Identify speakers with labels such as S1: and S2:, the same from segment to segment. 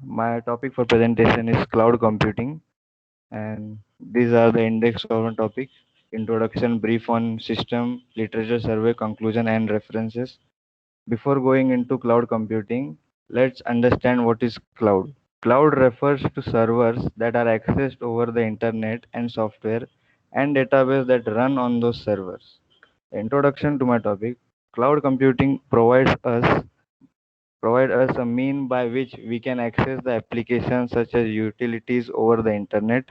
S1: My topic for presentation is cloud computing, and these are the index of a topic: introduction, brief on system, literature survey, conclusion, and references. Before going into cloud computing, let's understand what is cloud. Cloud refers to servers that are accessed over the internet and software and database that run on those servers. Introduction to my topic: cloud computing provide us a mean by which we can access the applications such as utilities over the internet.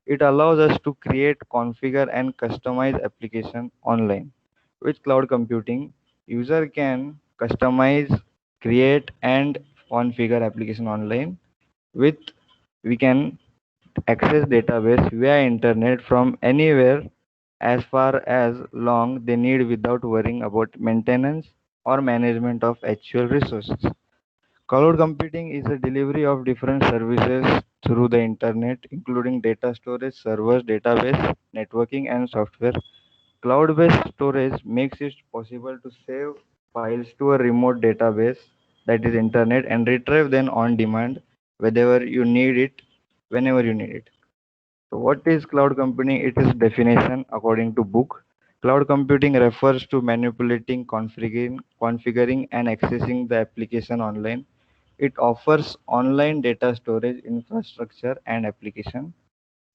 S1: It allows us to create, configure, and customize application online. With cloud computing, user can customize, create, and configure application online. With we can access database via internet from anywhere as far as long they need without worrying about maintenance or management of actual resources. Cloud computing is the delivery of different services through the internet, including data storage, servers, database, networking, and software. Cloud based storage makes it possible to save files to a remote database, that is internet, and retrieve them on demand whenever you need it, whenever you need it. So what is cloud computing? It is definition according to book. Cloud computing refers to manipulating, configuring and accessing the application online. It offers online data storage infrastructure and application.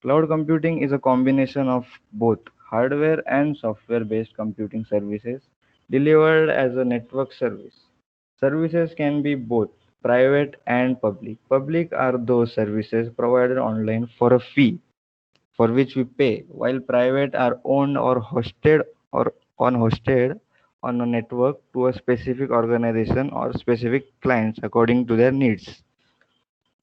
S1: Cloud computing is a combination of both hardware and software based computing services delivered as a network service. Services can be both private and public. Public are those services provided online for a fee for which we pay, while private are owned or hosted on a network to a specific organization or specific clients according to their needs.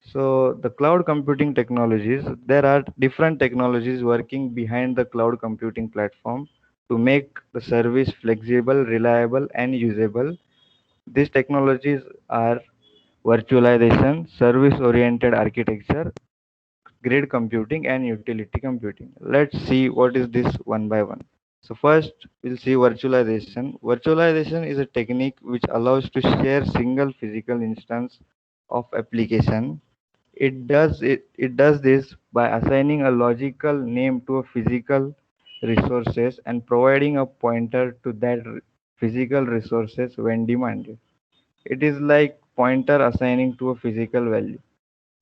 S1: So the cloud computing technologies, there are different technologies working behind the cloud computing platform to make the service flexible, reliable, and usable. These technologies are virtualization, service oriented architecture, grid computing, and utility computing. Let's see what is this one by one. So first we'll see virtualization. Virtualization is a technique which allows to share single physical instance of application. It does this by assigning a logical name to a physical resources and providing a pointer to that physical resources when demanded. It is like pointer assigning to a physical value.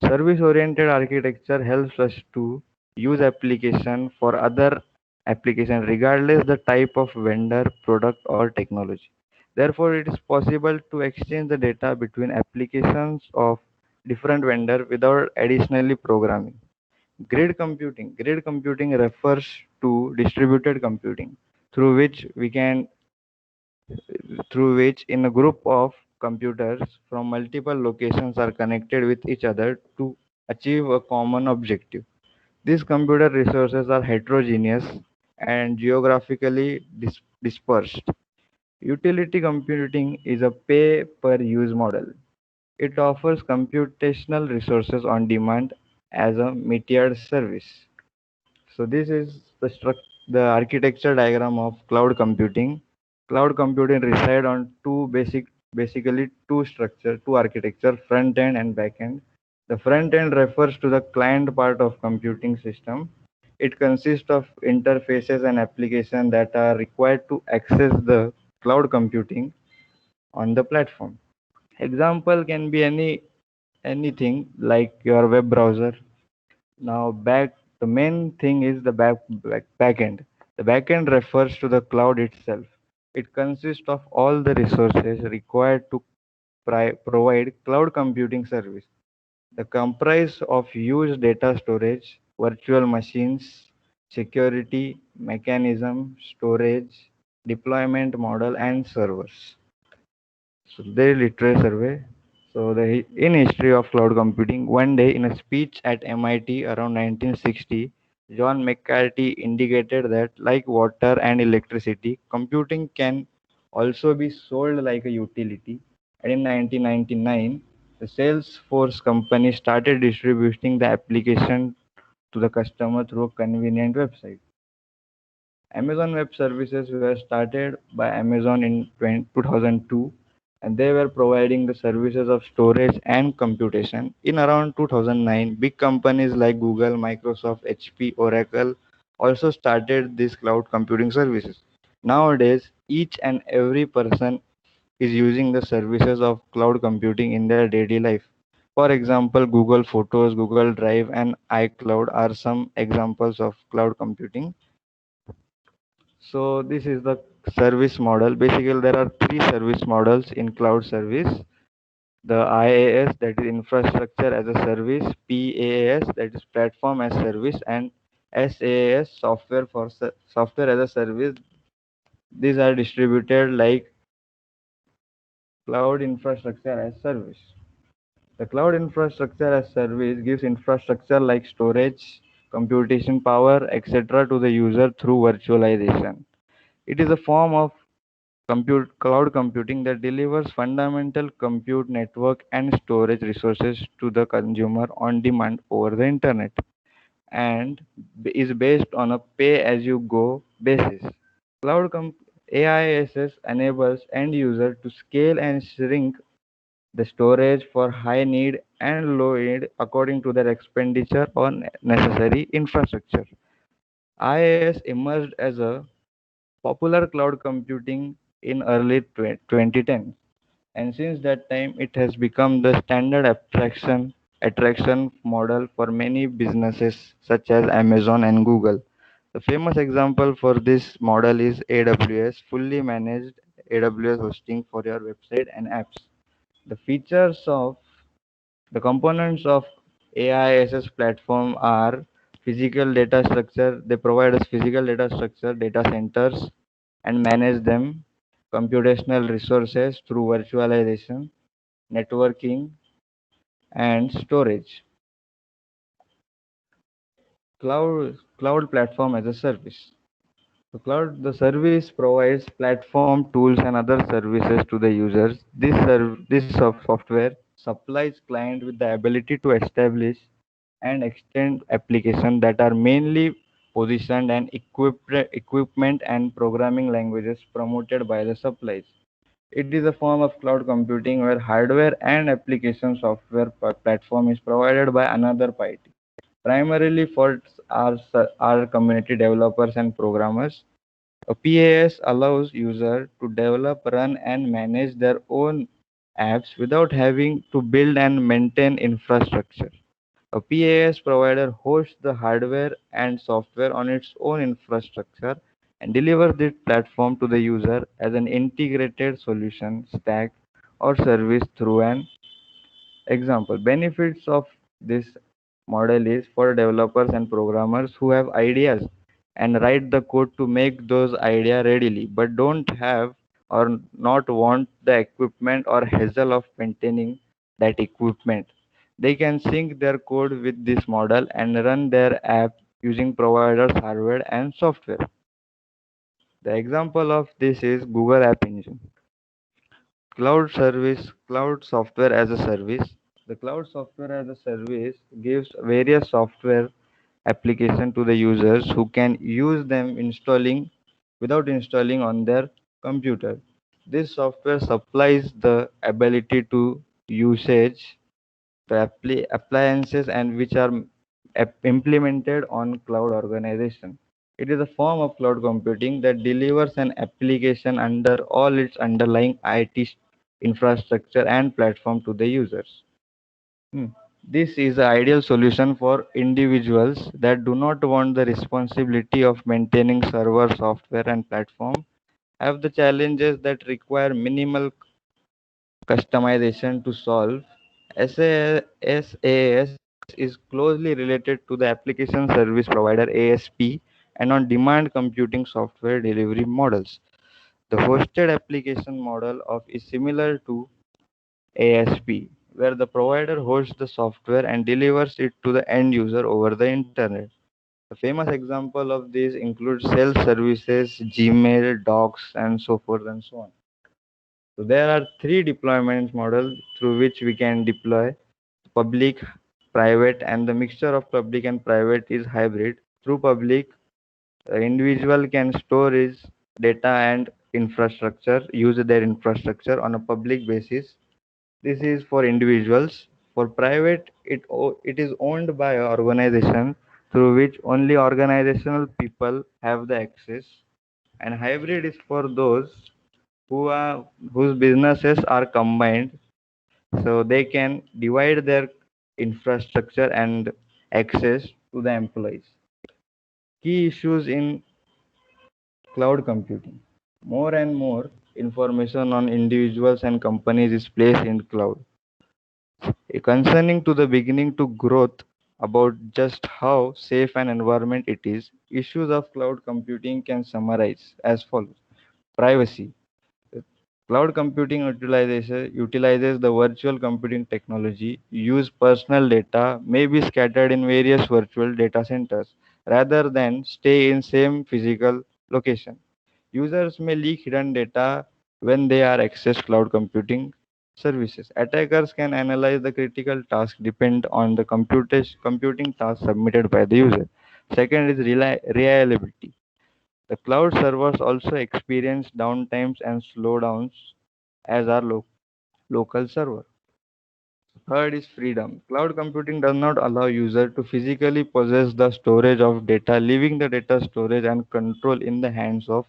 S1: Service-oriented architecture helps us to use application for other application regardless the type of vendor, product or technology. Therefore, it is possible to exchange the data between applications of different vendor without additionally programming. Grid computing. Grid computing refers to distributed computing through which in a group of computers from multiple locations are connected with each other to achieve a common objective. These computer resources are heterogeneous and geographically dispersed. Utility computing is a pay per use model. It offers computational resources on demand as a metered service. So this is the architecture diagram of cloud computing. Cloud computing reside on basically two architecture, front end and back end. The front end refers to the client part of computing system. It consists of interfaces and applications that are required to access the cloud computing on the platform. Example can be anything like your web browser. Now the main thing is the backend. The backend refers to the cloud itself. It consists of all the resources required to provide cloud computing service. The comprise of huge data storage, virtual machines, security mechanism, storage, deployment model, and servers. So they literary survey. So in history of cloud computing, one day in a speech at MIT around 1960, John McCarthy indicated that like water and electricity, computing can also be sold like a utility. And in 1999, the Salesforce company started distributing the application to the customer through a convenient website. Amazon Web Services were started by Amazon in 2002. and they were providing the services of storage and computation. In around 2009, big companies like Google, Microsoft, HP, Oracle also started these cloud computing services. Nowadays, each and every person is using the services of cloud computing in their daily life. For example, Google Photos, Google Drive, and iCloud are some examples of cloud computing. So this is the service model. Basically, there are three service models in cloud service: the IaaS, that is infrastructure as a service; PaaS, that is platform as service; and SaaS, software as a service. These are distributed like cloud infrastructure as service. The cloud infrastructure as service gives infrastructure like storage, computation power, etc. to the user through virtualization. It is a form of cloud computing that delivers fundamental compute network and storage resources to the consumer on demand over the internet, and is based on a pay as you go basis. AISS enables end user to scale and shrink the storage for high need and low need according to their expenditure on necessary infrastructure. IaaS emerged as a popular cloud computing in early 2010, and since that time it has become the standard attraction model for many businesses such as Amazon and Google. The famous example for this model is AWS, fully managed AWS hosting for your website and apps. The features of the components of AISS platform are physical data structure. They provide us physical data structure, data centers, and manage them, computational resources through virtualization, networking, and storage. Cloud platform as a service. The service provides platform tools and other services to the users. This software supplies client with the ability to establish and extend applications that are mainly positioned and equipment and programming languages promoted by the supplies. It is a form of cloud computing where hardware and application software platform is provided by another party, primarily for our community developers and programmers. A PaaS allows users to develop, run, and manage their own apps without having to build and maintain infrastructure. A PaaS provider hosts the hardware and software on its own infrastructure and delivers this platform to the user as an integrated solution stack or service through an example. Benefits of this model is for developers and programmers who have ideas and write the code to make those ideas readily, but don't have or not want the equipment or hassle of maintaining that equipment. They can sync their code with this model and run their app using providers' hardware and software. The example of this is Google App Engine. Cloud software as a service. The cloud software as a service gives various software application to the users who can use them installing without installing on their computer. This software supplies the ability to usage the appliances and which are implemented on cloud organization. It is a form of cloud computing that delivers an application under all its underlying IT infrastructure and platform to the users. Hmm. This is the ideal solution for individuals that do not want the responsibility of maintaining server software and platform, have the challenges that require minimal customization to solve. SaaS is closely related to the application service provider ASP and on demand computing software delivery models. The hosted application model of is similar to ASP, where the provider hosts the software and delivers it to the end user over the internet. A famous example of this includes sales services, Gmail, Docs, and so forth and so on. So there are three deployment models through which we can deploy: public, private, and the mixture of public and private is hybrid. Through public, the individual can store his data and use their infrastructure on a public basis. This is for individuals. For private, it is owned by an organization through which only organizational people have the access. And hybrid is for those whose businesses are combined, so they can divide their infrastructure and access to the employees. Key issues in cloud computing. More and more information on individuals and companies is placed in cloud. Concerning to the beginning to growth about just how safe an environment it is, issues of cloud computing can summarize as follows. Privacy. Cloud computing utilizes the virtual computing technology. Use personal data may be scattered in various virtual data centers rather than stay in same physical location. Users may leak hidden data when they are access cloud computing services. Attackers can analyze the critical task depend on the computing task submitted by the user. Second is reliability. The cloud servers also experience downtimes and slowdowns as our local server. Third is freedom. Cloud computing does not allow user to physically possess the storage of data, leaving the data storage and control in the hands of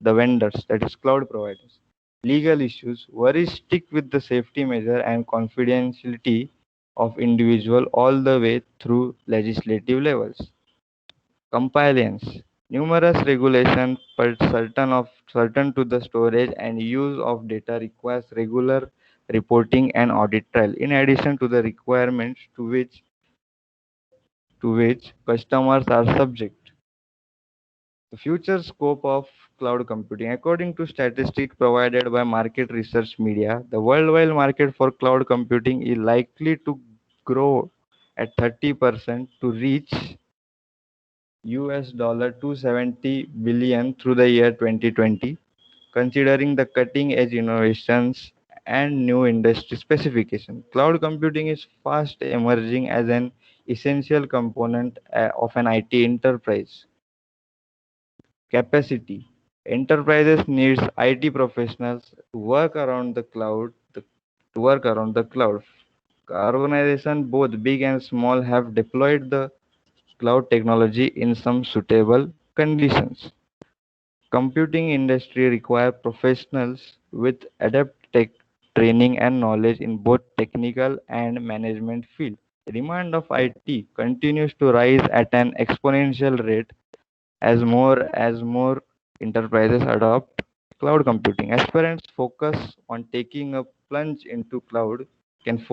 S1: the vendors, that is cloud providers. Legal issues. Worries stick with the safety measure and confidentiality of individual all the way through legislative levels. Compliance. Numerous regulations certain to the storage and use of data requires regular reporting and audit trail, in addition to the requirements to which customers are subject. The future scope of cloud computing. According to statistics provided by market research media, the worldwide market for cloud computing is likely to grow at 30% to reach US $270 billion through the year 2020, considering the cutting edge innovations and new industry specification. Cloud computing is fast emerging as an essential component of an IT enterprise. Capacity. Enterprises needs IT professionals to work around the cloud. Organizations both big and small have deployed the cloud technology in some suitable conditions. Computing industry require professionals with adept tech training and knowledge in both technical and management field. Demand of IT continues to rise at an exponential rate as more enterprises adopt cloud computing. Aspirants focus on taking a plunge into cloud can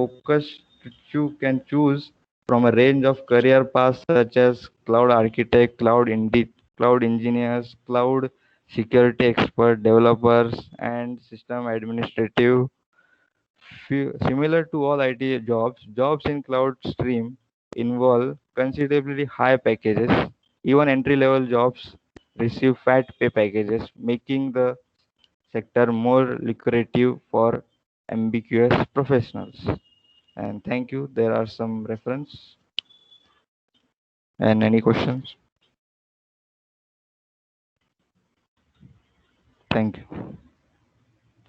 S1: choose from a range of career paths such as cloud architect, cloud engineers, cloud security expert, developers, and system administrative. Similar to all IT jobs in cloud stream involve considerably high packages. Even entry level jobs receive fat pay packages, making the sector more lucrative for ambiguous professionals. And thank you. There are some reference and any questions. Thank you.